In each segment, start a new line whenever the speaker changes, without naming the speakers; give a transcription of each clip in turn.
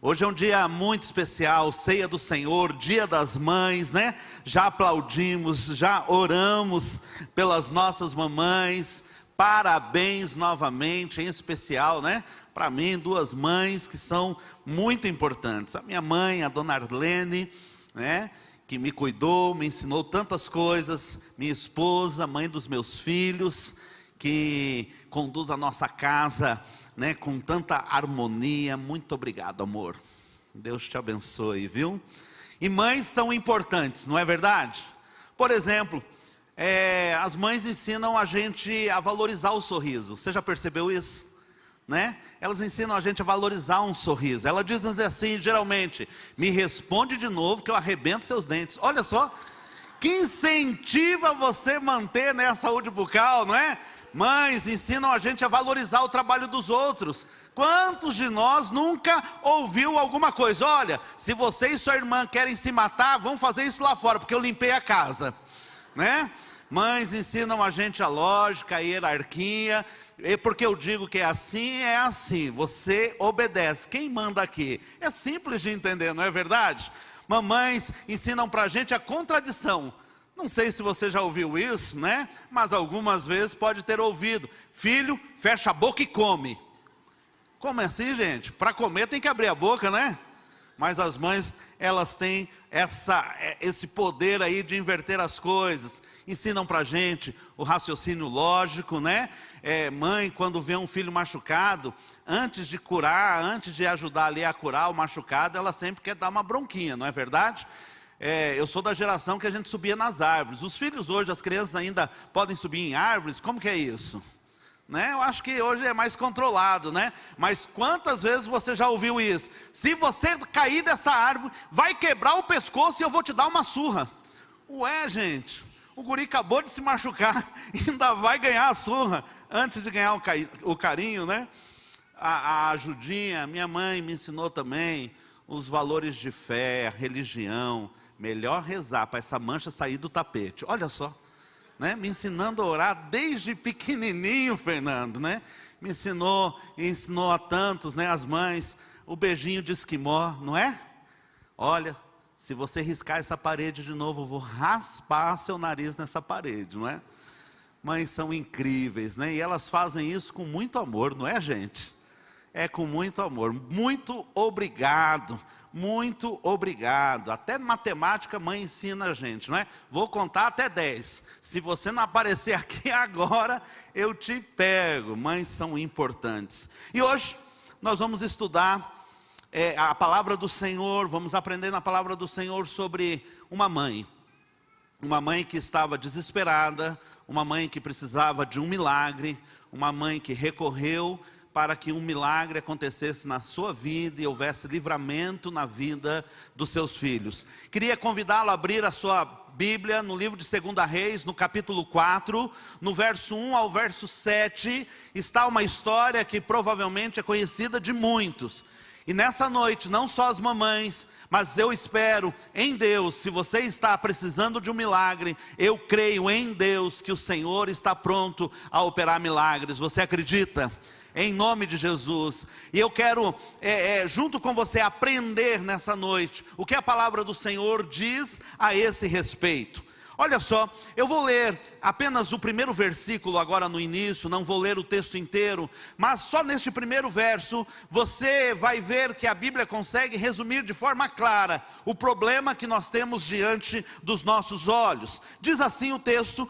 Hoje é um dia muito especial, ceia do Senhor, dia das mães, né? Já aplaudimos, já oramos pelas nossas mamães. Parabéns novamente, em especial, né? Para mim, duas mães que são muito importantes. A minha mãe, a dona Arlene, né? Que me cuidou, me ensinou tantas coisas. Minha esposa, mãe dos meus filhos, que conduz a nossa casa, né, com tanta harmonia. Muito obrigado, amor. Deus te abençoe, viu? E mães são importantes, não é verdade? Por exemplo, as mães ensinam a gente a valorizar o sorriso. Você já percebeu isso? Né? Elas ensinam a gente a valorizar um sorriso. Elas dizem assim, geralmente: me responde de novo que eu arrebento seus dentes. Olha só, que incentiva você manter, né, a saúde bucal, não é? Mães ensinam a gente a valorizar o trabalho dos outros. Quantos de nós nunca ouviu alguma coisa? Olha, se você e sua irmã querem se matar, vão fazer isso lá fora, porque eu limpei a casa, né? Mães ensinam a gente a lógica, a hierarquia. E porque eu digo que é assim, você obedece. Quem manda aqui? É simples de entender, não é verdade? Mamães ensinam para a gente a contradição. Não sei se você já ouviu isso, né? Mas algumas vezes pode ter ouvido: filho, fecha a boca e come. Como é assim, gente? Para comer tem que abrir a boca, né? Mas as mães, elas têm esse poder aí de inverter as coisas. Ensinam para a gente o raciocínio lógico, né? Mãe, quando vê um filho machucado, antes de curar, antes de ajudar ali a curar o machucado, ela sempre quer dar uma bronquinha, não é verdade? Eu sou da geração que a gente subia nas árvores. Os filhos hoje, as crianças ainda podem subir em árvores. Como que é isso? Né? Eu acho que hoje é mais controlado, né? Mas quantas vezes você já ouviu isso? Se você cair dessa árvore, vai quebrar o pescoço e eu vou te dar uma surra. Ué, gente, o guri acabou de se machucar, ainda vai ganhar a surra antes de ganhar o carinho, né? A ajudinha, minha mãe me ensinou também os valores de fé, a religião. Melhor rezar para essa mancha sair do tapete. Olha só, né? Me ensinando a orar desde pequenininho, Fernando, né? Me ensinou a tantos, né? As mães, o beijinho de esquimó, não é? Olha, se você riscar essa parede de novo, eu vou raspar seu nariz nessa parede, não é? Mães são incríveis, né? E elas fazem isso com muito amor, não é, gente? É com muito amor. Muito obrigado. Muito obrigado. Até matemática mãe ensina a gente, não é? Vou contar até 10. Se você não aparecer aqui agora, eu te pego. Mães são importantes. E hoje nós vamos estudar a palavra do Senhor. Vamos aprender na palavra do Senhor sobre uma mãe. Uma mãe que estava desesperada. Uma mãe que precisava de um milagre. Uma mãe que recorreu para que um milagre acontecesse na sua vida e houvesse livramento na vida dos seus filhos. Queria convidá-lo a abrir a sua Bíblia no livro de 2 Reis, no capítulo 4, no verso 1 ao verso 7, está uma história que provavelmente é conhecida de muitos. E nessa noite, não só as mamães, mas eu espero em Deus, se você está precisando de um milagre, eu creio em Deus que o Senhor está pronto a operar milagres. Você acredita? Em nome de Jesus. E eu quero, junto com você, aprender nessa noite o que a palavra do Senhor diz a esse respeito. Olha só, eu vou ler apenas o primeiro versículo agora no início, não vou ler o texto inteiro, mas só neste primeiro verso, você vai ver que a Bíblia consegue resumir de forma clara o problema que nós temos diante dos nossos olhos. Diz assim o texto,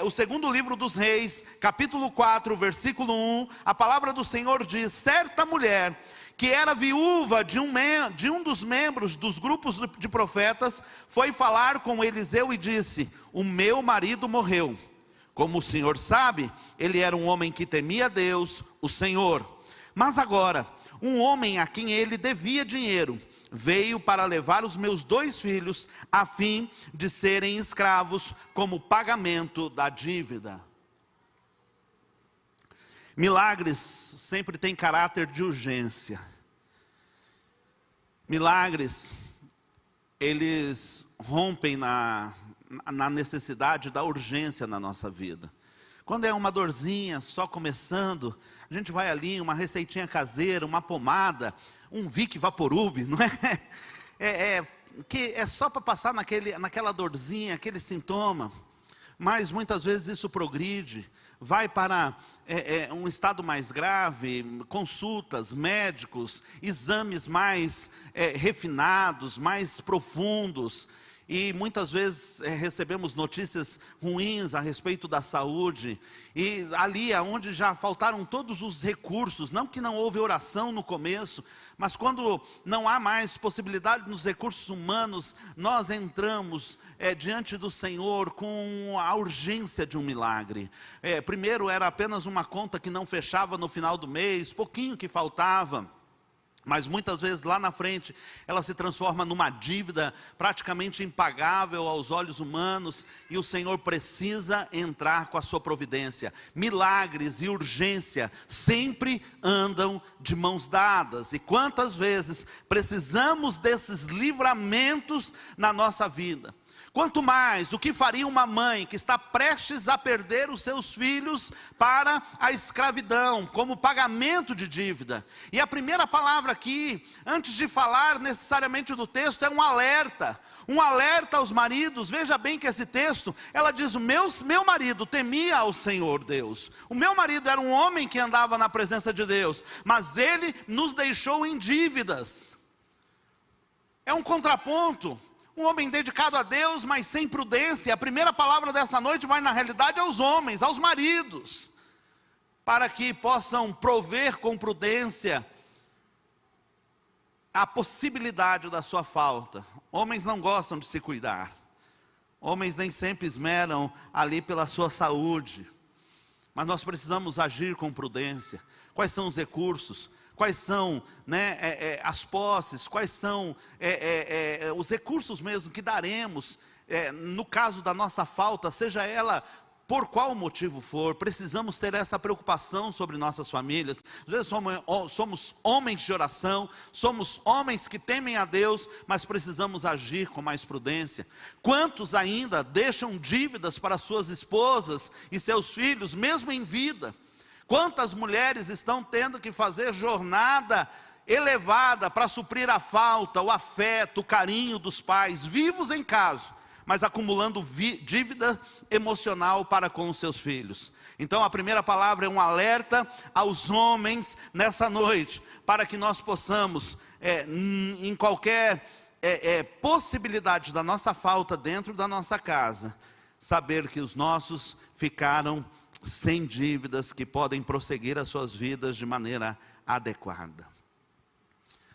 o segundo livro dos Reis, capítulo 4, versículo 1, a palavra do Senhor diz: certa mulher que era viúva de um dos membros dos grupos de profetas, foi falar com Eliseu e disse: o meu marido morreu. Como o Senhor sabe, ele era um homem que temia Deus, o Senhor. Mas agora, um homem a quem ele devia dinheiro, veio para levar os meus 2 filhos, a fim de serem escravos, como pagamento da dívida. Milagres sempre têm caráter de urgência. Milagres, eles rompem na necessidade da urgência na nossa vida. Quando é uma dorzinha só começando, a gente vai ali, uma receitinha caseira, uma pomada, um Vic Vaporub, não é? Que é só para passar naquela dorzinha, aquele sintoma. Mas muitas vezes isso progride, vai para um estado mais grave, consultas, médicos, exames mais refinados, mais profundos. E muitas vezes recebemos notícias ruins a respeito da saúde. E ali onde já faltaram todos os recursos, não que não houve oração no começo, mas quando não há mais possibilidade nos recursos humanos, nós entramos diante do Senhor com a urgência de um milagre. Primeiro era apenas uma conta que não fechava no final do mês, pouquinho que faltava. Mas muitas vezes lá na frente, ela se transforma numa dívida praticamente impagável aos olhos humanos, e o Senhor precisa entrar com a sua providência. Milagres e urgência sempre andam de mãos dadas, e quantas vezes precisamos desses livramentos na nossa vida. Quanto mais, o que faria uma mãe que está prestes a perder os seus filhos para a escravidão, como pagamento de dívida. E a primeira palavra aqui, antes de falar necessariamente do texto, é um alerta aos maridos. Veja bem que esse texto, ela diz, meu marido temia ao Senhor Deus. O meu marido era um homem que andava na presença de Deus, mas ele nos deixou em dívidas. É um contraponto. Um homem dedicado a Deus, mas sem prudência. A primeira palavra dessa noite vai na realidade aos homens, aos maridos, para que possam prover com prudência a possibilidade da sua falta. Homens não gostam de se cuidar. Homens nem sempre esmeram ali pela sua saúde. Mas nós precisamos agir com prudência. Quais são os recursos? Quais são as posses, quais são os recursos mesmo que daremos, no caso da nossa falta, seja ela por qual motivo for. Precisamos ter essa preocupação sobre nossas famílias. Às vezes somos homens de oração, somos homens que temem a Deus, mas precisamos agir com mais prudência. Quantos ainda deixam dívidas para suas esposas e seus filhos, mesmo em vida? Quantas mulheres estão tendo que fazer jornada elevada para suprir a falta, o afeto, o carinho dos pais, vivos em casa, mas acumulando dívida emocional para com os seus filhos. Então a primeira palavra é um alerta aos homens nessa noite, para que nós possamos, em qualquer possibilidade da nossa falta dentro da nossa casa, saber que os nossos ficaram sem dívidas, que podem prosseguir as suas vidas de maneira adequada.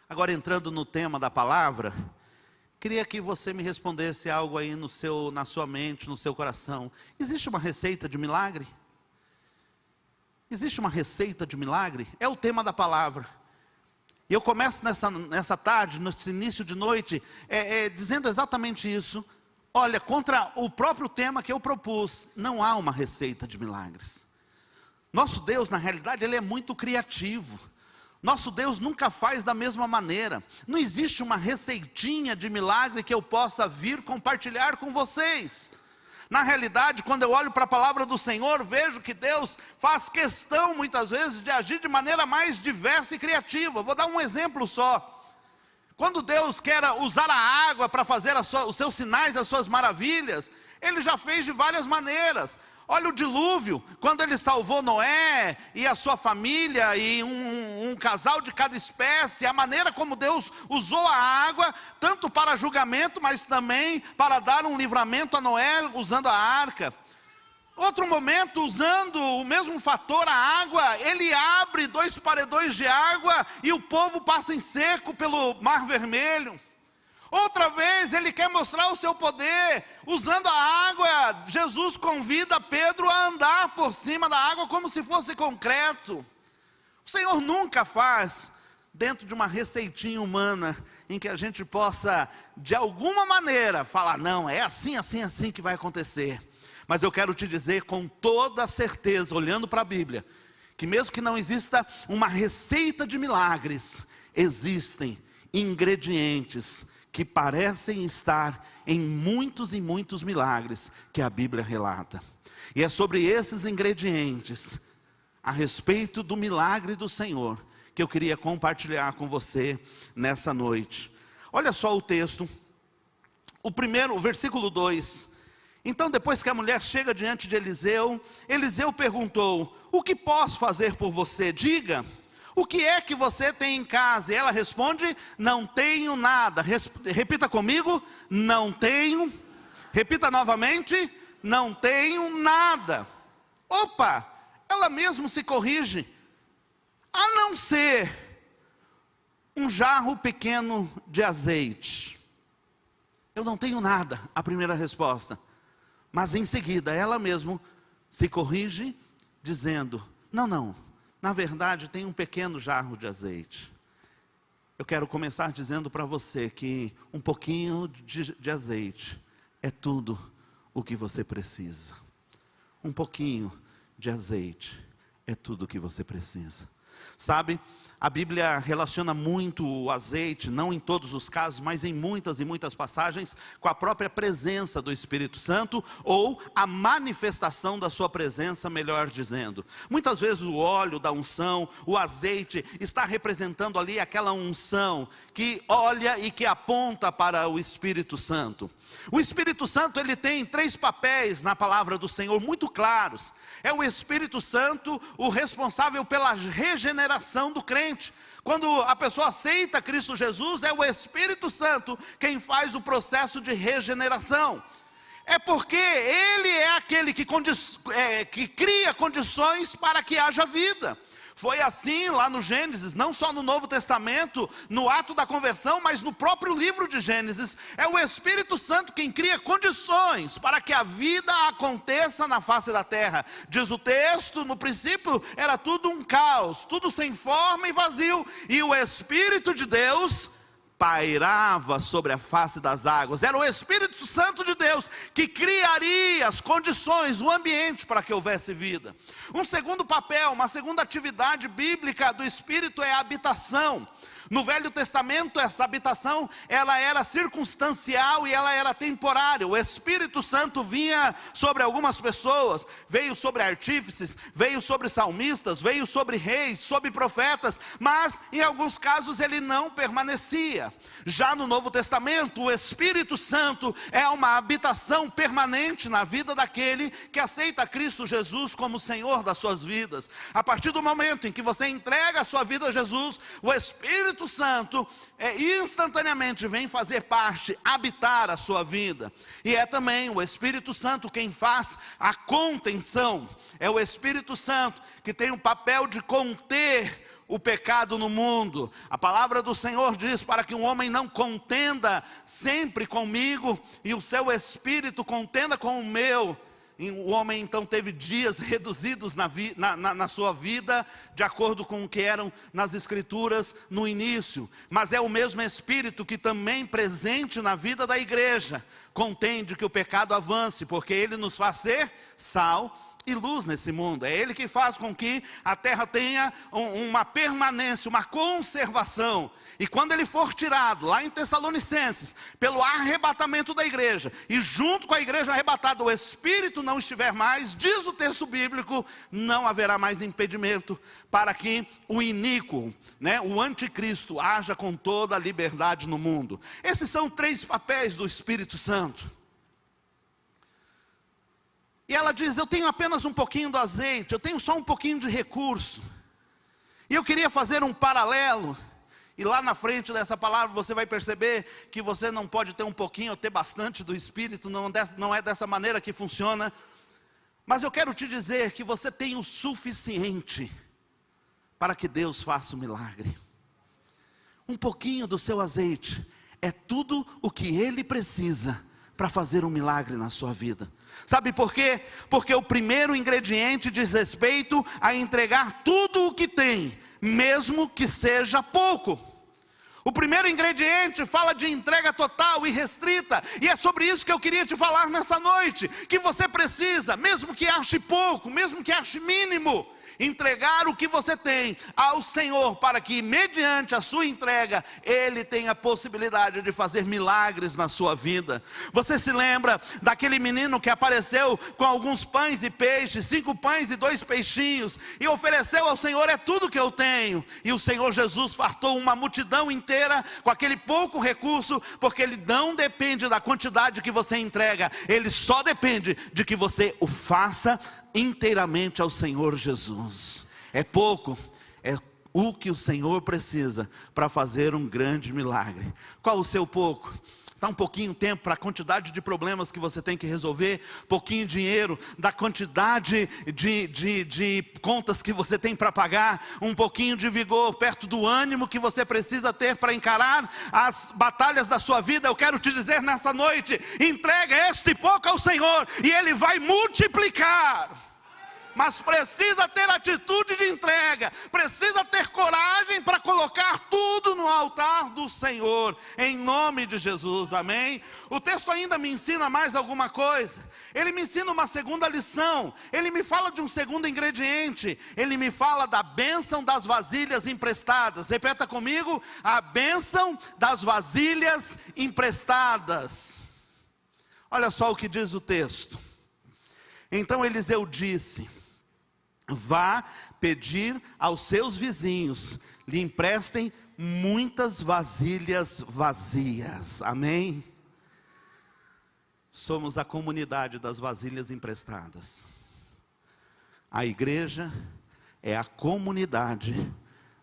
Agora, entrando no tema da palavra, queria que você me respondesse algo aí na sua mente, no seu coração. Existe uma receita de milagre? Existe uma receita de milagre? É o tema da palavra. E eu começo nessa tarde, nesse início de noite, dizendo exatamente isso. Olha, contra o próprio tema que eu propus, não há uma receita de milagres. Nosso Deus, na realidade, Ele é muito criativo. Nosso Deus nunca faz da mesma maneira. Não existe uma receitinha de milagre que eu possa vir compartilhar com vocês. Na realidade, quando eu olho para a palavra do Senhor, vejo que Deus faz questão, muitas vezes, de agir de maneira mais diversa e criativa. Vou dar um exemplo só. Quando Deus quer usar a água para fazer os seus sinais, as suas maravilhas, Ele já fez de várias maneiras. Olha o dilúvio, quando Ele salvou Noé e a sua família e um casal de cada espécie, a maneira como Deus usou a água, tanto para julgamento, mas também para dar um livramento a Noé, usando a arca. Outro momento, usando o mesmo fator, a água, Ele abre 2 paredões de água e o povo passa em seco pelo Mar Vermelho. Outra vez, Ele quer mostrar o seu poder, usando a água, Jesus convida Pedro a andar por cima da água como se fosse concreto. O Senhor nunca faz dentro de uma receitinha humana, em que a gente possa, de alguma maneira, falar, não, é assim, assim, assim que vai acontecer. Mas eu quero te dizer com toda certeza, olhando para a Bíblia, que mesmo que não exista uma receita de milagres, existem ingredientes que parecem estar em muitos e muitos milagres que a Bíblia relata. E é sobre esses ingredientes, a respeito do milagre do Senhor, que eu queria compartilhar com você nessa noite. Olha só o texto, o versículo 2. Então, depois que a mulher chega diante de Eliseu, Eliseu perguntou: o que posso fazer por você? Diga, o que é que você tem em casa? E ela responde: não tenho nada. Repita comigo: não tenho. Repita novamente: não tenho nada. Opa, ela mesmo se corrige. A não ser um jarro pequeno de azeite. Eu não tenho nada, a primeira resposta. Mas em seguida, ela mesmo se corrige, dizendo: não, na verdade tem um pequeno jarro de azeite. Eu quero começar dizendo para você que um pouquinho de azeite é tudo o que você precisa. Um pouquinho de azeite é tudo o que você precisa. Sabe, a Bíblia relaciona muito o azeite, não em todos os casos, mas em muitas e muitas passagens, com a própria presença do Espírito Santo, ou a manifestação da sua presença, melhor dizendo. Muitas vezes o óleo da unção, o azeite, está representando ali aquela unção, que olha e que aponta para o Espírito Santo. O Espírito Santo, ele tem 3 papéis na palavra do Senhor, muito claros. É o Espírito Santo o responsável pela regeneração do crente. Quando a pessoa aceita Cristo Jesus, é o Espírito Santo quem faz o processo de regeneração. É porque Ele é aquele que cria condições para que haja vida. Foi assim lá no Gênesis, não só no Novo Testamento, no ato da conversão, mas no próprio livro de Gênesis. É o Espírito Santo quem cria condições para que a vida aconteça na face da terra. Diz o texto, no princípio era tudo um caos, tudo sem forma e vazio, e o Espírito de Deus pairava sobre a face das águas. Era o Espírito Santo de Deus que criaria as condições, o ambiente para que houvesse vida. Um segundo papel, uma segunda atividade bíblica do Espírito é a habitação. No Velho Testamento, essa habitação, ela era circunstancial e ela era temporária. O Espírito Santo vinha sobre algumas pessoas, veio sobre artífices, veio sobre salmistas, veio sobre reis, sobre profetas, mas em alguns casos ele não permanecia. Já no Novo Testamento, o Espírito Santo é uma habitação permanente na vida daquele que aceita Cristo Jesus como Senhor das suas vidas. A partir do momento em que você entrega a sua vida a Jesus, o Espírito Santo instantaneamente vem fazer parte, habitar a sua vida. E é também o Espírito Santo quem faz a contenção. É o Espírito Santo que tem o papel de conter o pecado no mundo. A palavra do Senhor diz: para que um homem não contenda sempre comigo, e o seu espírito contenda com o meu. E o homem então teve dias reduzidos na sua vida, de acordo com o que eram nas Escrituras no início. Mas é o mesmo Espírito que também presente na vida da igreja contende que o pecado avance, porque ele nos faz ser sal e luz nesse mundo. É Ele que faz com que a terra tenha uma permanência, uma conservação. E quando Ele for tirado, lá em Tessalonicenses, pelo arrebatamento da igreja, e junto com a igreja arrebatada, o Espírito não estiver mais, diz o texto bíblico, não haverá mais impedimento para que o iníquo, o anticristo, haja com toda a liberdade no mundo. Esses são 3 papéis do Espírito Santo. E ela diz: eu tenho apenas um pouquinho do azeite, eu tenho só um pouquinho de recurso. E eu queria fazer um paralelo. E lá na frente dessa palavra você vai perceber que você não pode ter um pouquinho ou ter bastante do Espírito, não é dessa maneira que funciona. Mas eu quero te dizer que você tem o suficiente para que Deus faça o milagre. Um pouquinho do seu azeite é tudo o que Ele precisa para fazer um milagre na sua vida. Sabe por quê? Porque o primeiro ingrediente diz respeito a entregar tudo o que tem, mesmo que seja pouco. O primeiro ingrediente fala de entrega total e restrita, e é sobre isso que eu queria te falar nessa noite, que você precisa, mesmo que ache pouco, mesmo que ache mínimo, entregar o que você tem ao Senhor, para que mediante a sua entrega, Ele tenha a possibilidade de fazer milagres na sua vida. Você se lembra daquele menino que apareceu com alguns pães e peixes, 5 pães e 2 peixinhos, e ofereceu ao Senhor: é tudo que eu tenho. E o Senhor Jesus fartou uma multidão inteira com aquele pouco recurso, porque Ele não depende da quantidade que você entrega, Ele só depende de que você o faça inteiramente ao Senhor Jesus. É pouco, é o que o Senhor precisa para fazer um grande milagre. Qual o seu pouco? Está um pouquinho tempo para a quantidade de problemas que você tem que resolver, pouquinho dinheiro da quantidade de contas que você tem para pagar, um pouquinho de vigor perto do ânimo que você precisa ter para encarar as batalhas da sua vida. Eu quero te dizer nessa noite: entrega este pouco ao Senhor e Ele vai multiplicar. Mas precisa ter atitude de entrega, precisa ter coragem para colocar tudo no altar do Senhor, em nome de Jesus, amém? O texto ainda me ensina mais alguma coisa. Ele me ensina uma segunda lição, ele me fala de um segundo ingrediente, ele me fala da bênção das vasilhas emprestadas. Repeta comigo: a bênção das vasilhas emprestadas. Olha só o que diz o texto. Então Eliseu disse: vá pedir aos seus vizinhos, lhe emprestem muitas vasilhas vazias. Amém? Somos a comunidade das vasilhas emprestadas. A igreja é a comunidade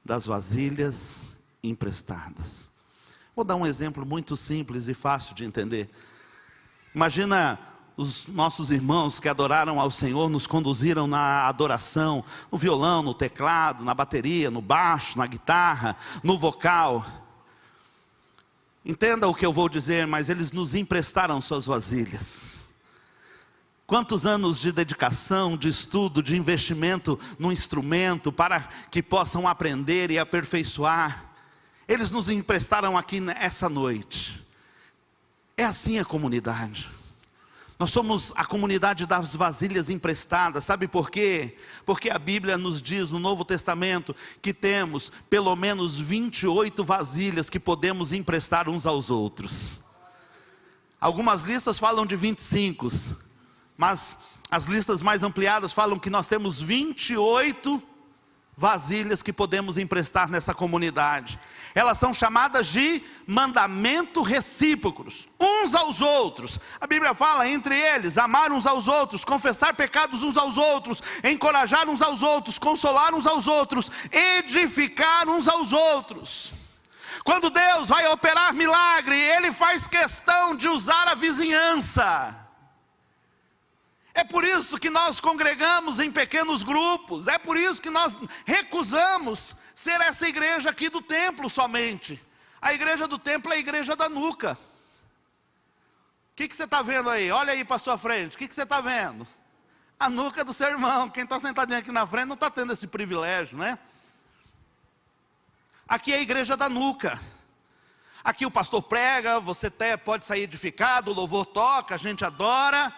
das vasilhas emprestadas. Vou dar um exemplo muito simples e fácil de entender. Imagina os nossos irmãos que adoraram ao Senhor, nos conduziram na adoração, no violão, no teclado, na bateria, no baixo, na guitarra, no vocal. Entenda o que eu vou dizer, mas eles nos emprestaram suas vasilhas. Quantos anos de dedicação, de estudo, de investimento no instrumento, para que possam aprender e aperfeiçoar. Eles nos emprestaram aqui essa noite. É assim a comunidade. Nós somos a comunidade das vasilhas emprestadas. Sabe por quê? Porque a Bíblia nos diz no Novo Testamento que temos pelo menos 28 vasilhas que podemos emprestar uns aos outros. Algumas listas falam de 25, mas as listas mais ampliadas falam que nós temos 28 vasilhas que podemos emprestar nessa comunidade. Elas são chamadas de mandamentos recíprocos, uns aos outros. A Bíblia fala entre eles: amar uns aos outros, confessar pecados uns aos outros, encorajar uns aos outros, consolar uns aos outros, edificar uns aos outros. Quando Deus vai operar milagre, Ele faz questão de usar a vizinhança. É por isso que nós congregamos em pequenos grupos, é por isso que nós recusamos ser essa igreja aqui do templo somente. A igreja do templo é a igreja da nuca. O que você está vendo aí? Olha aí para a sua frente, o que você está vendo? A nuca do seu irmão. Quem está sentadinho aqui na frente não está tendo esse privilégio, né? Aqui é a igreja da nuca. Aqui o pastor prega, você até pode sair edificado, o louvor toca, a gente adora.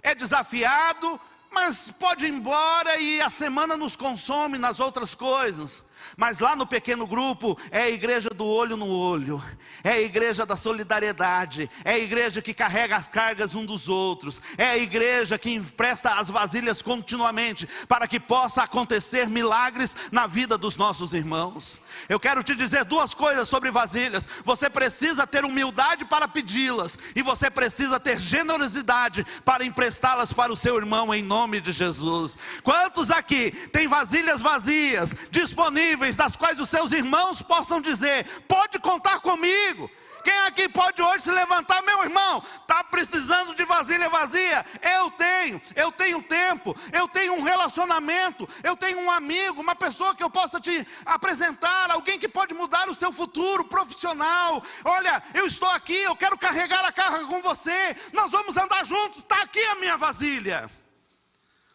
É desafiado, mas pode ir embora e a semana nos consome nas outras coisas. Mas lá no pequeno grupo é a igreja do olho no olho, é a igreja da solidariedade, é a igreja que carrega as cargas uns dos outros, é a igreja que empresta as vasilhas continuamente, para que possa acontecer milagres na vida dos nossos irmãos. Eu quero te dizer duas coisas sobre vasilhas: você precisa ter humildade para pedi-las, e você precisa ter generosidade para emprestá-las para o seu irmão, em nome de Jesus. Quantos aqui têm vasilhas vazias, disponíveis, das quais os seus irmãos possam dizer: pode contar comigo? Quem aqui pode hoje se levantar: meu irmão, está precisando de vasilha vazia? Eu tenho tempo, eu tenho um relacionamento, eu tenho um amigo, uma pessoa que eu possa te apresentar, alguém que pode mudar o seu futuro profissional. Olha, eu estou aqui, eu quero carregar a carga com você, nós vamos andar juntos, está aqui a minha vasilha.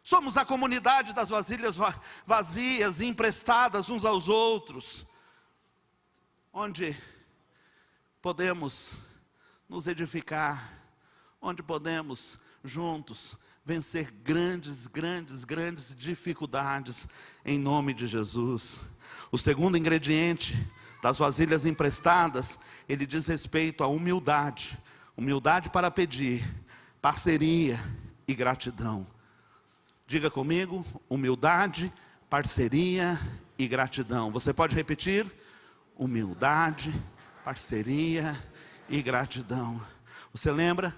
Somos a comunidade das vasilhas vazias, emprestadas uns aos outros, onde podemos nos edificar, onde podemos juntos vencer grandes, grandes, grandes dificuldades em nome de Jesus. O segundo ingrediente das vasilhas emprestadas, ele diz respeito à humildade. Humildade para pedir, parceria e gratidão. Diga comigo, humildade, parceria e gratidão. Você pode repetir? Humildade, parceria e gratidão. Você lembra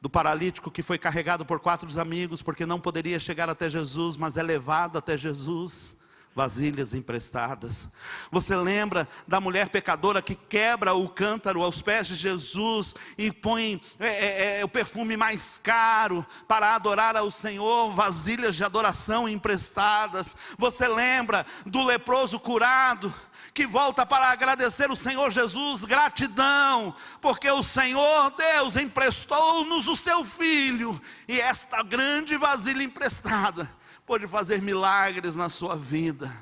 do paralítico que foi carregado por 4 amigos, porque não poderia chegar até Jesus, mas é levado até Jesus? Vasilhas emprestadas. Você lembra da mulher pecadora que quebra o cântaro aos pés de Jesus e põe o perfume mais caro para adorar ao Senhor? Vasilhas de adoração emprestadas. Você lembra do leproso curado que volta para agradecer o Senhor Jesus? Gratidão, porque o Senhor Deus emprestou-nos o seu Filho, e esta grande vasilha emprestada pode fazer milagres na sua vida.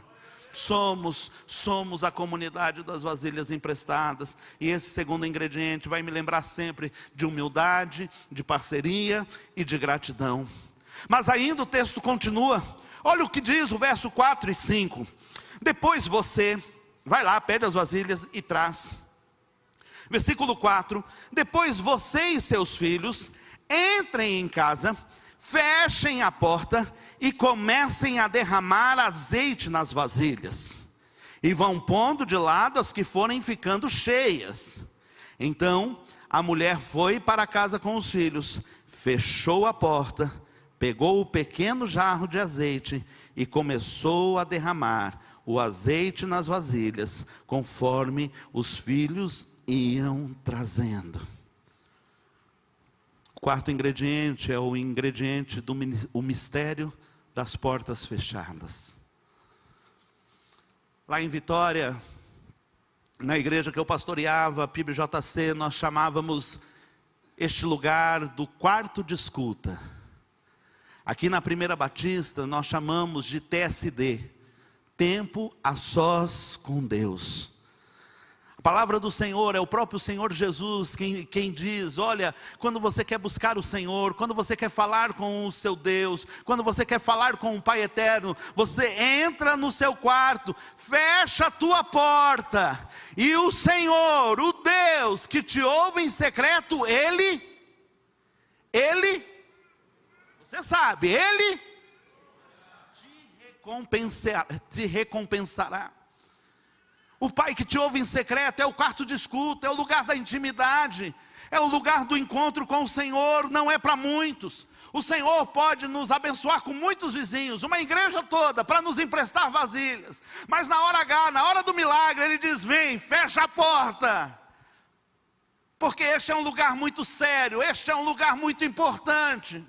Somos a comunidade das vasilhas emprestadas. E esse segundo ingrediente vai me lembrar sempre de humildade, de parceria e de gratidão. Mas ainda o texto continua. Olha o que diz o verso 4 e 5. Depois você vai lá, pede as vasilhas e traz. Versículo 4. Depois você e seus filhos entrem em casa, fechem a porta e comecem a derramar azeite nas vasilhas, e vão pondo de lado as que forem ficando cheias. Então a mulher foi para casa com os filhos, fechou a porta, pegou o pequeno jarro de azeite e começou a derramar o azeite nas vasilhas, conforme os filhos iam trazendo. O quarto ingrediente é o ingrediente do mistério das portas fechadas. Lá em Vitória, na igreja que eu pastoreava, PIBJC, nós chamávamos este lugar do quarto de escuta. Aqui na Primeira Batista nós chamamos de TSD, tempo a sós com Deus. A palavra do Senhor é o próprio Senhor Jesus quem diz: olha, quando você quer buscar o Senhor, quando você quer falar com o seu Deus, quando você quer falar com o Pai Eterno, você entra no seu quarto, fecha a tua porta, e o Senhor, o Deus que te ouve em secreto, Ele, você sabe, Ele te recompensará. O Pai que te ouve em secreto é o quarto de escuta, é o lugar da intimidade, é o lugar do encontro com o Senhor. Não é para muitos. O Senhor pode nos abençoar com muitos vizinhos, uma igreja toda, para nos emprestar vasilhas. Mas na hora H, na hora do milagre, Ele diz: vem, fecha a porta. Porque este é um lugar muito sério, este é um lugar muito importante.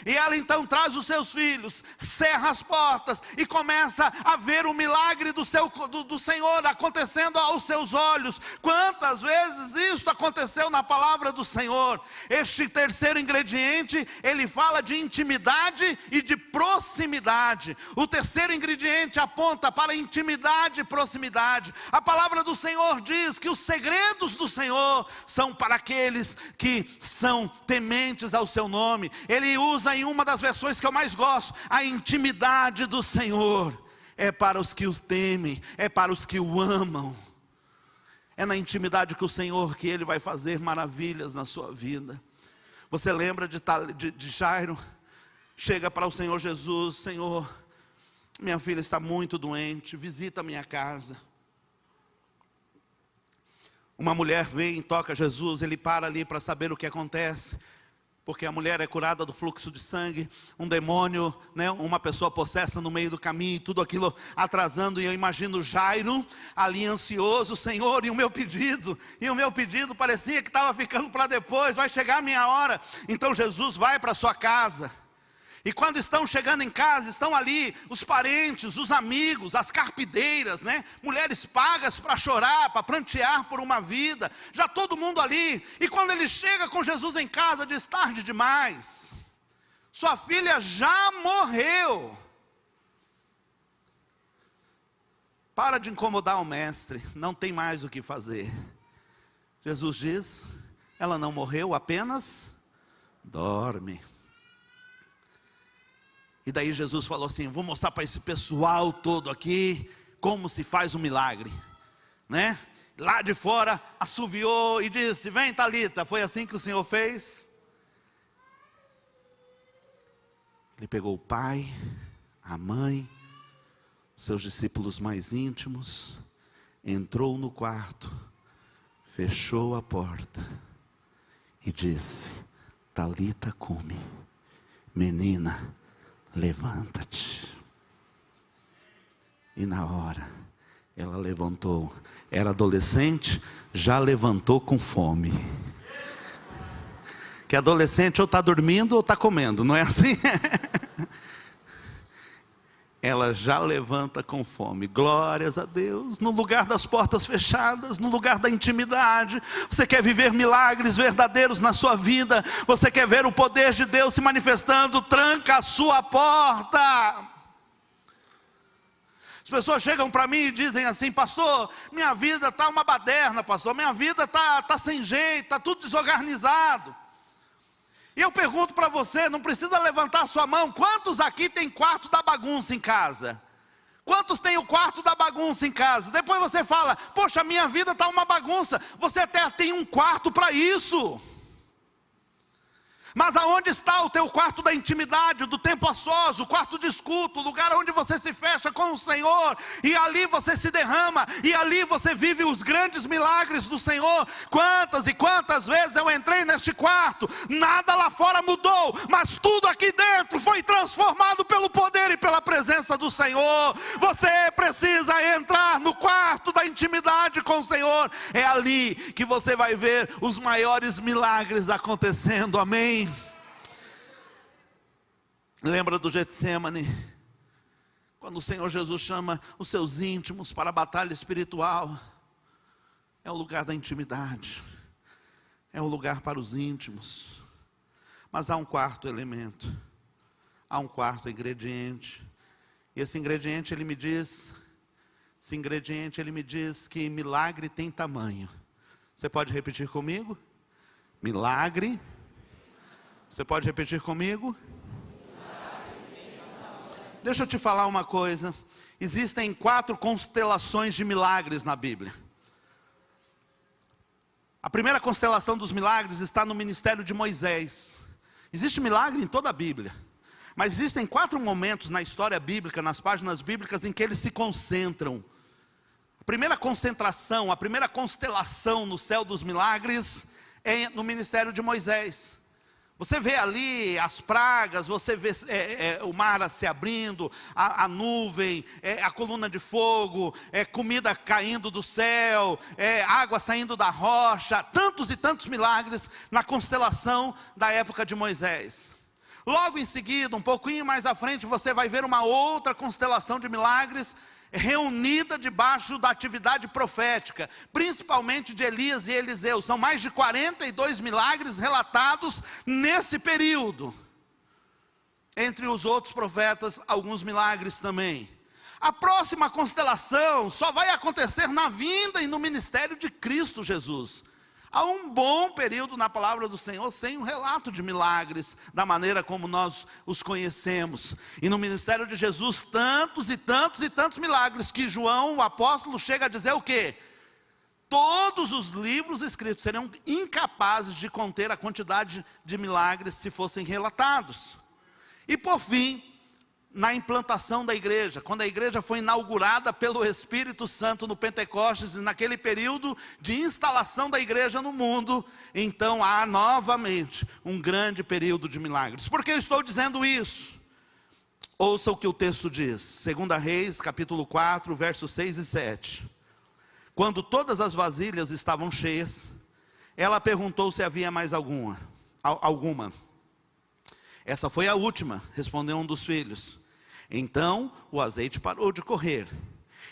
E ela então traz os seus filhos, cerra as portas e começa a ver o milagre do Senhor acontecendo aos seus olhos. Quantas vezes isso aconteceu na palavra do Senhor? Este terceiro ingrediente, ele fala de intimidade e de proximidade. O terceiro ingrediente aponta para intimidade e proximidade. A palavra do Senhor diz que os segredos do Senhor são para aqueles que são tementes ao seu nome. Ele usa em uma das versões que eu mais gosto: a intimidade do Senhor é para os que o temem, é para os que o amam. É na intimidade que o Senhor, que Ele vai fazer maravilhas na sua vida. Você lembra de Jairo? Chega para o Senhor Jesus: Senhor, minha filha está muito doente, visita a minha casa. Uma mulher vem, toca Jesus, ele para ali para saber o que acontece. Porque a mulher é curada do fluxo de sangue, um demônio, uma pessoa possessa no meio do caminho, tudo aquilo atrasando. E eu imagino Jairo ali ansioso: Senhor, e o meu pedido? E o meu pedido parecia que estava ficando para depois, vai chegar a minha hora. Então Jesus vai para a sua casa. E quando estão chegando em casa, estão ali os parentes, os amigos, as carpideiras, mulheres pagas para chorar, para prantear por uma vida, já todo mundo ali. E quando ele chega com Jesus em casa, diz: tarde demais, sua filha já morreu. Para de incomodar o mestre, não tem mais o que fazer. Jesus diz: ela não morreu, apenas dorme. E daí Jesus falou assim: vou mostrar para esse pessoal todo aqui como se faz um milagre, né? Lá de fora assoviou e disse: vem, Talita. Foi assim que o Senhor fez. Ele pegou o pai, a mãe, seus discípulos mais íntimos, entrou no quarto, fechou a porta e disse: Talita cumi, menina, levanta-te. E na hora ela levantou. Era adolescente, já levantou com fome. Que adolescente ou está dormindo ou está comendo, não é assim? Ela já levanta com fome. Glórias a Deus. No lugar das portas fechadas, no lugar da intimidade. Você quer viver milagres verdadeiros na sua vida? Você quer ver o poder de Deus se manifestando? Tranca a sua porta. As pessoas chegam para mim e dizem assim: pastor, minha vida está uma baderna, pastor, minha vida está sem jeito, está tudo desorganizado. E eu pergunto para você, não precisa levantar a sua mão: quantos aqui tem quarto da bagunça em casa? Quantos tem o quarto da bagunça em casa? Depois você fala: poxa, minha vida está uma bagunça. Você até tem um quarto para isso. Mas aonde está o teu quarto da intimidade, do tempo a sós, o quarto de escuta, o lugar onde você se fecha com o Senhor, e ali você se derrama, e ali você vive os grandes milagres do Senhor? Quantas e quantas vezes eu entrei neste quarto, nada lá fora mudou, mas tudo aqui dentro foi transformado pelo poder e pela presença do Senhor. Você precisa entrar no quarto da intimidade com o Senhor, é ali que você vai ver os maiores milagres acontecendo, amém? Lembra do Getsêmani? Quando o Senhor Jesus chama os seus íntimos para a batalha espiritual. É o lugar da intimidade. É o lugar para os íntimos. Mas há um quarto elemento. Há um quarto ingrediente. E esse ingrediente ele me diz que milagre tem tamanho. Você pode repetir comigo? Milagre. Você pode repetir comigo? Deixa eu te falar uma coisa. Existem 4 constelações de milagres na Bíblia. A primeira constelação dos milagres está no ministério de Moisés. Existe milagre em toda a Bíblia. Mas existem 4 momentos na história bíblica, nas páginas bíblicas, em que eles se concentram. A primeira concentração, a primeira constelação no céu dos milagres é no ministério de Moisés. Você vê ali as pragas, você vê o mar se abrindo, a nuvem, a coluna de fogo, comida caindo do céu, água saindo da rocha, tantos e tantos milagres na constelação da época de Moisés. Logo em seguida, um pouquinho mais à frente, você vai ver uma outra constelação de milagres reunida debaixo da atividade profética, principalmente de Elias e Eliseu. São mais de 42 milagres relatados nesse período. Entre os outros profetas, alguns milagres também. A próxima constelação só vai acontecer na vinda e no ministério de Cristo Jesus. Há um bom período na palavra do Senhor sem um relato de milagres, da maneira como nós os conhecemos. E no ministério de Jesus, tantos e tantos e tantos milagres, que João, o apóstolo, chega a dizer o quê? Todos os livros escritos seriam incapazes de conter a quantidade de milagres se fossem relatados. E por fim, na implantação da igreja, quando a igreja foi inaugurada pelo Espírito Santo no Pentecostes, e naquele período de instalação da igreja no mundo, então há novamente um grande período de milagres. Por que eu estou dizendo isso? Ouça o que o texto diz, 2 Reis, capítulo 4, versos 6 e 7. Quando todas as vasilhas estavam cheias, ela perguntou se havia mais alguma. Essa foi a última, respondeu um dos filhos. Então o azeite parou de correr.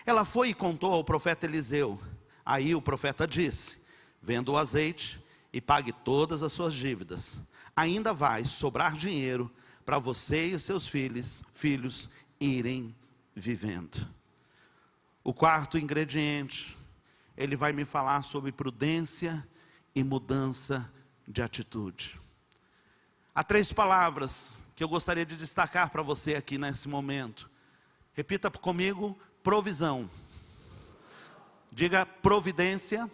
Ela foi e contou ao profeta Eliseu. Aí o profeta disse: venda o azeite e pague todas as suas dívidas. Ainda vai sobrar dinheiro para você e os seus filhos irem vivendo. O quarto ingrediente, ele vai me falar sobre prudência e mudança de atitude. Há 3 palavras que eu gostaria de destacar para você aqui nesse momento. Repita comigo: provisão. Diga providência.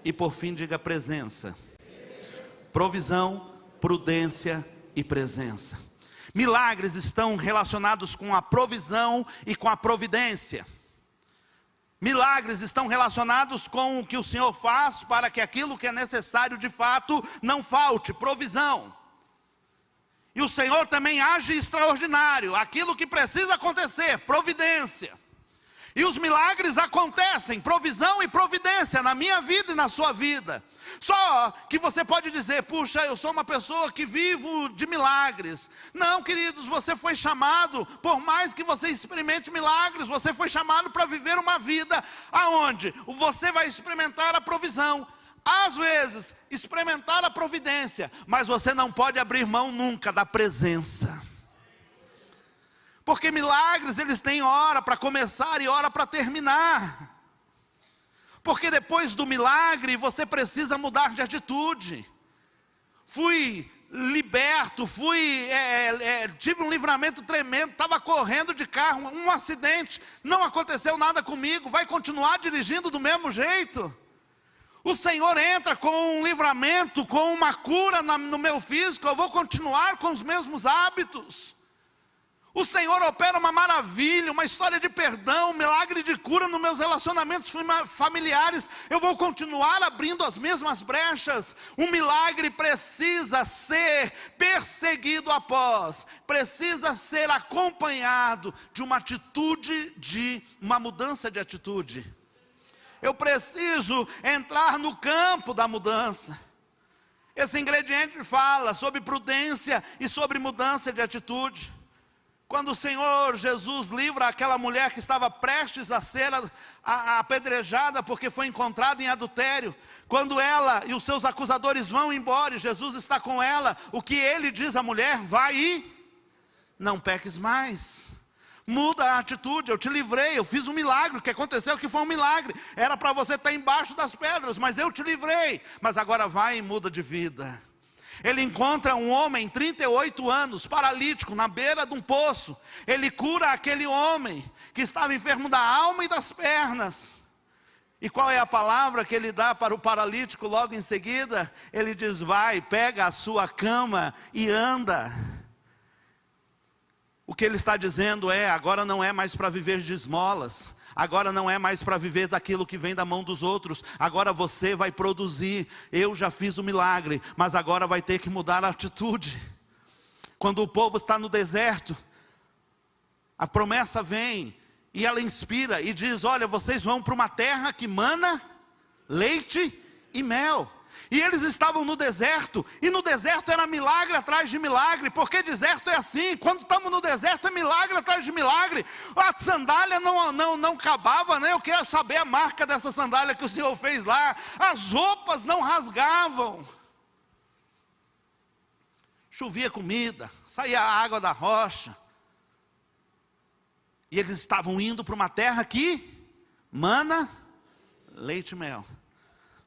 E por fim diga presença. Provisão, prudência e presença. Milagres estão relacionados com a provisão e com a providência. Milagres estão relacionados com o que o Senhor faz para que aquilo que é necessário de fato não falte, provisão. E o Senhor também age extraordinário, aquilo que precisa acontecer, providência. E os milagres acontecem, provisão e providência na minha vida e na sua vida. Só que você pode dizer: puxa, eu sou uma pessoa que vivo de milagres. Não, queridos, você foi chamado, por mais que você experimente milagres, você foi chamado para viver uma vida aonde você vai experimentar a provisão. Às vezes, experimentar a providência, mas você não pode abrir mão nunca da presença. Porque milagres, eles têm hora para começar e hora para terminar. Porque depois do milagre, você precisa mudar de atitude. Fui liberto, tive um livramento tremendo, estava correndo de carro, um acidente, não aconteceu nada comigo, vai continuar dirigindo do mesmo jeito? O Senhor entra com um livramento, com uma cura no meu físico, eu vou continuar com os mesmos hábitos. O Senhor opera uma maravilha, uma história de perdão, um milagre de cura nos meus relacionamentos familiares. Eu vou continuar abrindo as mesmas brechas. Um milagre precisa ser perseguido após, precisa ser acompanhado de uma atitude, de uma mudança de atitude. Eu preciso entrar no campo da mudança. Esse ingrediente fala sobre prudência e sobre mudança de atitude. Quando o Senhor Jesus livra aquela mulher que estava prestes a ser apedrejada porque foi encontrada em adultério, quando ela e os seus acusadores vão embora e Jesus está com ela, o que ele diz à mulher? Vai e não peques mais. Muda a atitude, eu te livrei, eu fiz um milagre. O que aconteceu que foi um milagre, era para você estar embaixo das pedras, mas eu te livrei, mas agora vai e muda de vida. Ele encontra um homem, 38 anos, paralítico, na beira de um poço. Ele cura aquele homem que estava enfermo da alma e das pernas. E qual é a palavra que ele dá para o paralítico logo em seguida? Ele diz: vai, pega a sua cama e anda. O que ele está dizendo é: agora não é mais para viver de esmolas. Agora não é mais para viver daquilo que vem da mão dos outros. Agora você vai produzir. Eu já fiz o milagre, mas agora vai ter que mudar a atitude. Quando o povo está no deserto, a promessa vem e ela inspira e diz: olha, vocês vão para uma terra que mana leite e mel. E eles estavam no deserto, e no deserto era milagre atrás de milagre, porque deserto é assim, quando estamos no deserto é milagre atrás de milagre. A sandália não acabava, né? Eu quero saber a marca dessa sandália que o Senhor fez lá. As roupas não rasgavam. Chovia comida, saía a água da rocha. E eles estavam indo para uma terra que mana leite e mel.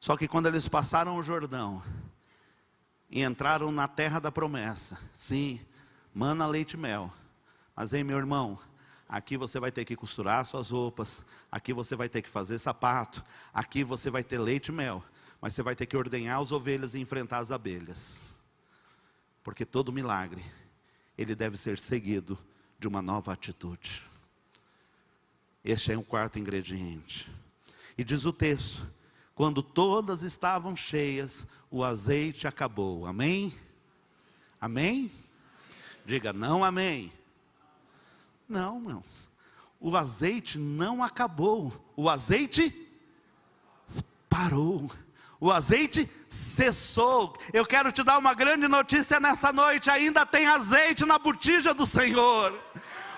Só que quando eles passaram o Jordão e entraram na terra da promessa, sim, mana leite e mel. Mas meu irmão, aqui você vai ter que costurar suas roupas, aqui você vai ter que fazer sapato, aqui você vai ter leite e mel, mas você vai ter que ordenhar as ovelhas e enfrentar as abelhas. Porque todo milagre, ele deve ser seguido de uma nova atitude. Este é o 4º ingrediente. E diz o texto: quando todas estavam cheias, o azeite acabou. Amém? Amém? Diga não, amém. Não, irmãos. O azeite não acabou. O azeite parou. O azeite cessou. Eu quero te dar uma grande notícia nessa noite. Ainda tem azeite na botija do Senhor.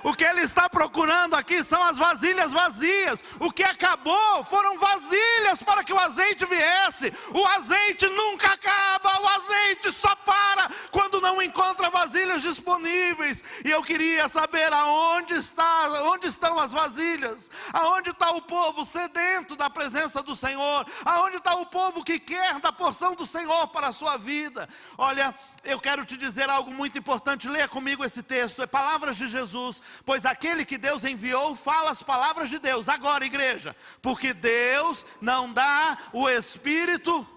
O que Ele está procurando aqui são as vasilhas vazias. O que acabou foram vasilhas para que o azeite viesse. O azeite nunca acaba. O azeite só para quando não não encontra vasilhas disponíveis. E eu queria saber onde estão as vasilhas, aonde está o povo sedento da presença do Senhor, aonde está o povo que quer da porção do Senhor para a sua vida. Olha, eu quero te dizer algo muito importante, leia comigo esse texto, é palavras de Jesus, pois aquele que Deus enviou fala as palavras de Deus. Agora, igreja, porque Deus não dá o Espírito,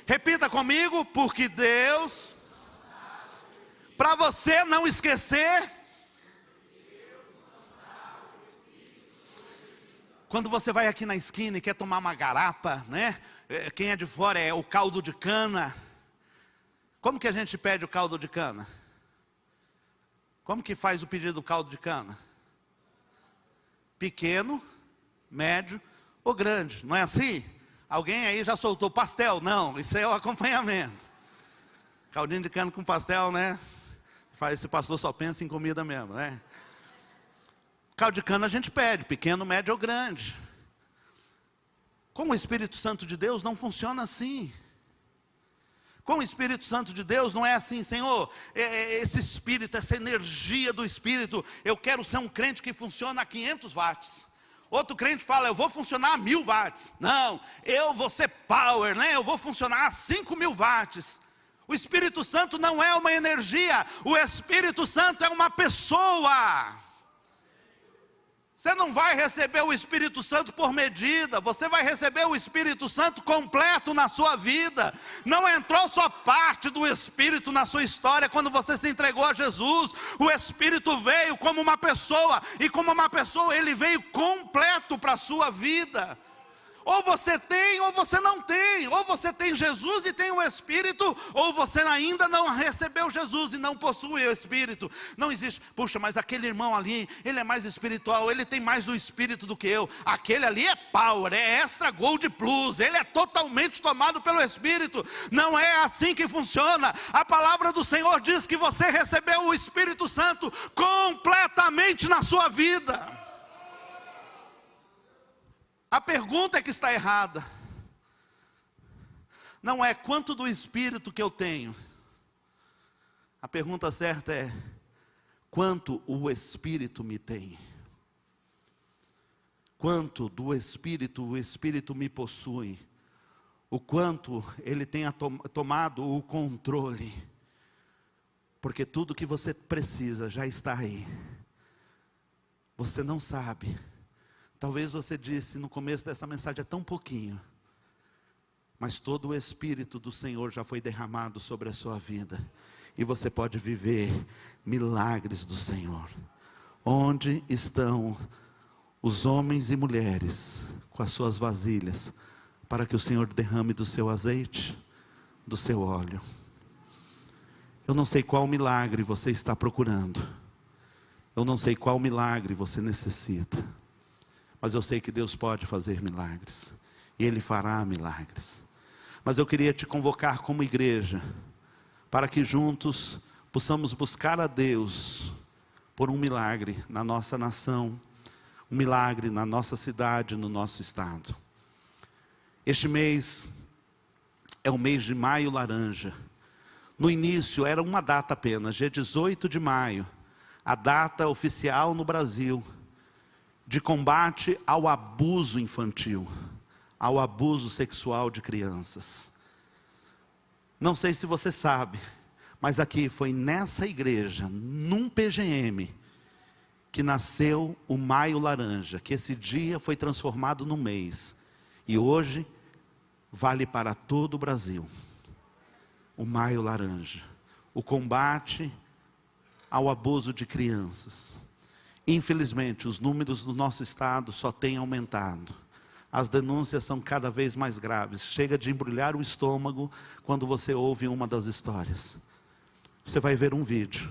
repita comigo, porque Deus, para você não esquecer, quando você vai aqui na esquina e quer tomar uma garapa, né? Quem é de fora é o caldo de cana. Como que a gente pede o caldo de cana? Como que faz o pedido do caldo de cana? Pequeno, médio ou grande, não é assim? Alguém aí já soltou pastel? Não, isso é o acompanhamento. Caldinho de cana com pastel, né? Esse pastor só pensa em comida mesmo, né? Caldo de cana a gente pede, pequeno, médio ou grande. Com o Espírito Santo de Deus não funciona assim. Com o Espírito Santo de Deus não é assim, Senhor, esse Espírito, essa energia do Espírito, eu quero ser um crente que funciona a 500 watts. Outro crente fala, eu vou funcionar a 1000 watts. Não, eu vou ser power, né? Eu vou funcionar a 5000 watts. O Espírito Santo não é uma energia, o Espírito Santo é uma pessoa. Você não vai receber o Espírito Santo por medida, você vai receber o Espírito Santo completo na sua vida. Não entrou só parte do Espírito na sua história quando você se entregou a Jesus. O Espírito veio como uma pessoa, e como uma pessoa ele veio completo para a sua vida. Ou você tem ou você não tem, ou você tem Jesus e tem o Espírito, ou você ainda não recebeu Jesus e não possui o Espírito. Não existe, puxa, mas aquele irmão ali, ele é mais espiritual, ele tem mais do Espírito do que eu. Aquele ali é power, é extra gold plus, ele é totalmente tomado pelo Espírito. Não é assim que funciona. A palavra do Senhor diz que você recebeu o Espírito Santo completamente na sua vida. A pergunta é que está errada. Não é quanto do Espírito que eu tenho. A pergunta certa é quanto o Espírito me tem. Quanto do Espírito o Espírito me possui. O quanto ele tenha tomado o controle. Porque tudo que você precisa já está aí. Você não sabe. Talvez você disse no começo dessa mensagem, é tão pouquinho. Mas todo o Espírito do Senhor já foi derramado sobre a sua vida. E você pode viver milagres do Senhor. Onde estão os homens e mulheres com as suas vasilhas, para que o Senhor derrame do seu azeite, do seu óleo? Eu não sei qual milagre você está procurando. Eu não sei qual milagre você necessita. Mas eu sei que Deus pode fazer milagres. E Ele fará milagres. Mas eu queria te convocar como igreja, para que juntos possamos buscar a Deus por um milagre na nossa nação, um milagre na nossa cidade, no nosso estado. Este mês é o mês de Maio Laranja. No início era uma data apenas, dia 18 de maio, a data oficial no Brasil, de combate ao abuso infantil, ao abuso sexual de crianças. Não sei se você sabe, mas aqui foi nessa igreja, num PGM, que nasceu o Maio Laranja, que esse dia foi transformado num mês, e hoje vale para todo o Brasil. O Maio Laranja, o combate ao abuso de crianças. Infelizmente, os números do nosso estado só têm aumentado. As denúncias são cada vez mais graves. Chega de embrulhar o estômago quando você ouve uma das histórias. Você vai ver um vídeo.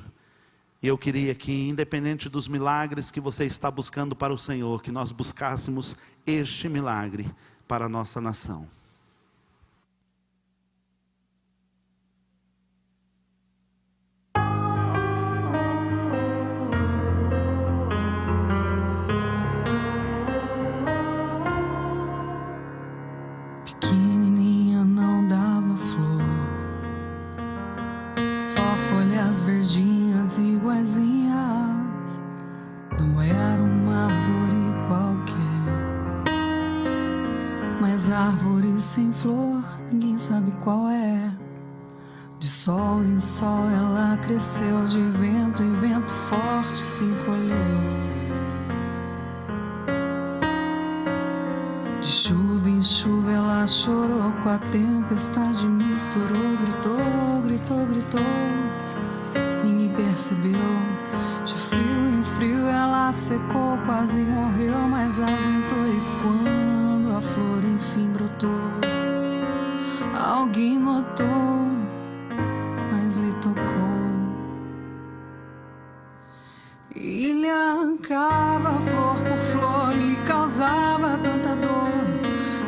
E eu queria que, independente dos milagres que você está buscando para o Senhor, que nós buscássemos este milagre para a nossa nação.
Pequenininha não dava flor, só foi verdinhas iguaizinhas. Não era uma árvore qualquer, mas árvore sem flor, ninguém sabe qual é. De sol em sol ela cresceu, de vento em vento forte se encolheu. De chuva em chuva ela chorou, com a tempestade misturou, gritou, gritou, gritou, ninguém percebeu. De frio em frio ela secou, quase morreu, mas aguentou. E quando a flor enfim brotou, alguém notou, mas lhe tocou. E lhe arrancava flor por flor, e lhe causava tanta dor.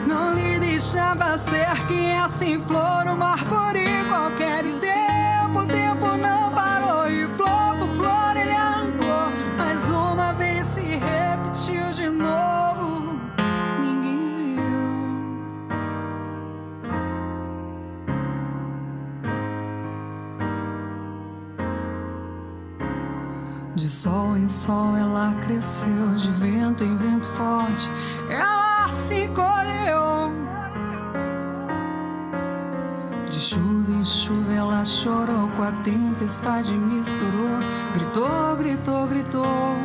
Não lhe deixava ser quem é sem flor, uma árvore qualquer. E o tempo não parou, e flor por flor ele arrancou. Mais uma vez se repetiu de novo, ninguém viu. De sol em sol ela cresceu, de vento em vento forte ela se encolheu. De chuva em chuva ela chorou, com a tempestade misturou, gritou, gritou, gritou,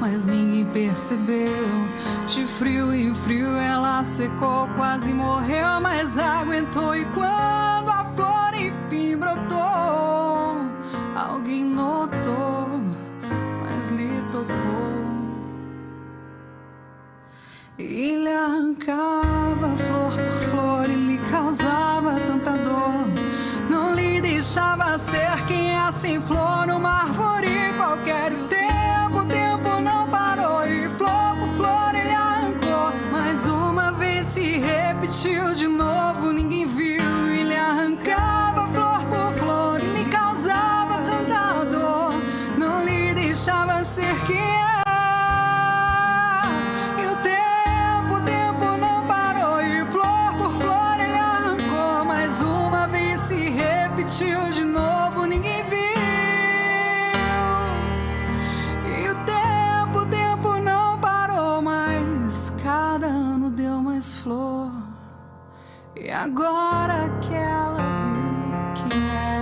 mas ninguém percebeu. De frio em frio ela secou, quase morreu, mas aguentou. E quando a flor enfim brotou, alguém notou, mas lhe tocou. E lhe arrancava flor por flor, e lhe causava tanta dor. Não lhe deixava ser quem é sem flor, uma árvore qualquer. E o tempo não parou, e flor por flor ele arrancou. Mais uma vez se repetiu de novo, ninguém viu. E lhe arrancava flor por flor, e lhe causava tanta dor. Não lhe deixava ser quem é. Se repetiu de novo, ninguém viu. E o tempo não parou mais. Cada ano deu mais flor. E agora que ela viu quem é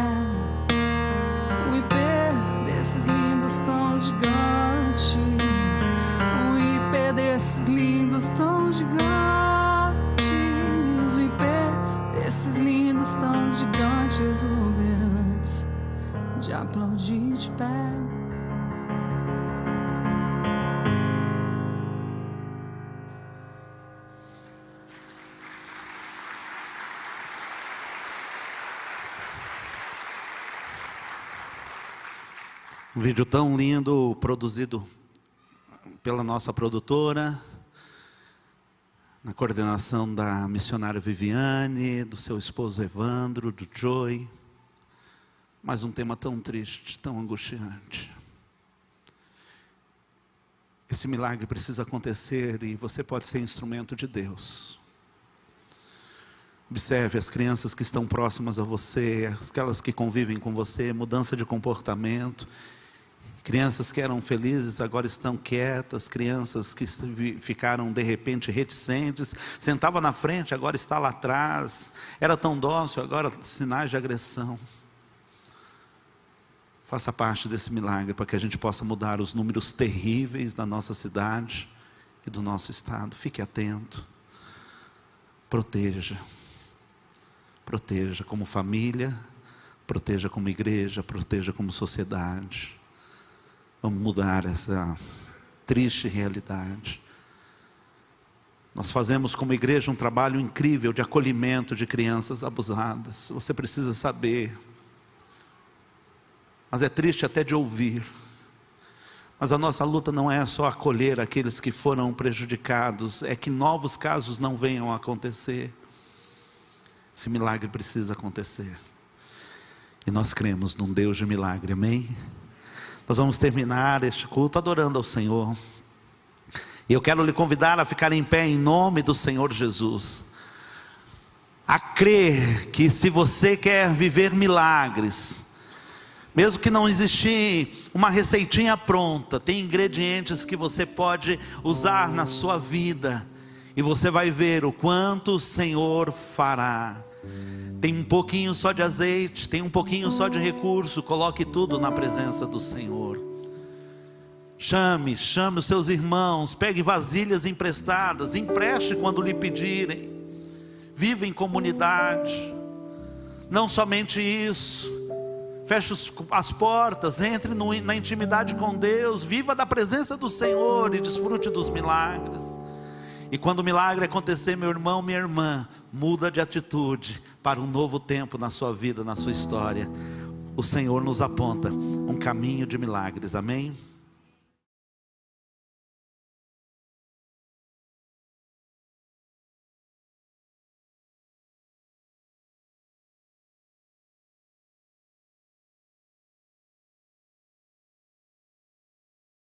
o ipê desses lindos tons gigantes, o ipê desses lindos tons gigantes, o ipê desses lindos tons gigantes, exuberantes, de aplaudir de pé.
Um vídeo tão lindo, produzido pela nossa produtora, na coordenação da missionária Viviane, do seu esposo Evandro, do Joey. Mas um tema tão triste, tão angustiante. Esse milagre precisa acontecer e você pode ser instrumento de Deus. Observe as crianças que estão próximas a você, aquelas que convivem com você, mudança de comportamento. Crianças que eram felizes agora estão quietas, crianças que ficaram de repente reticentes, sentava na frente, agora está lá atrás, era tão dócil, agora sinais de agressão. Faça parte desse milagre para que a gente possa mudar os números terríveis da nossa cidade e do nosso estado. Fique atento, proteja como família, proteja como igreja, proteja como sociedade. Vamos mudar essa triste realidade. Nós fazemos como igreja um trabalho incrível de acolhimento de crianças abusadas. Você precisa saber. Mas é triste até de ouvir. Mas a nossa luta não é só acolher aqueles que foram prejudicados, é que novos casos não venham a acontecer. Esse milagre precisa acontecer. E nós cremos num Deus de milagre, amém? Nós vamos terminar este culto adorando ao Senhor. E eu quero lhe convidar a ficar em pé em nome do Senhor Jesus. A crer que se você quer viver milagres, Mesmo que não existir uma receitinha pronta, tem ingredientes que você pode usar na sua vida, e você vai ver o quanto o Senhor fará. Tem um pouquinho só de azeite, tem um pouquinho só de recurso, coloque tudo na presença do Senhor. Chame os seus irmãos, pegue vasilhas emprestadas, empreste quando lhe pedirem. Viva em comunidade. Não somente isso, feche as portas, entre na intimidade com Deus, viva da presença do Senhor e desfrute dos milagres. E quando o milagre acontecer, meu irmão, minha irmã, muda de atitude para um novo tempo na sua vida, na sua história. O Senhor nos aponta um caminho de milagres, amém?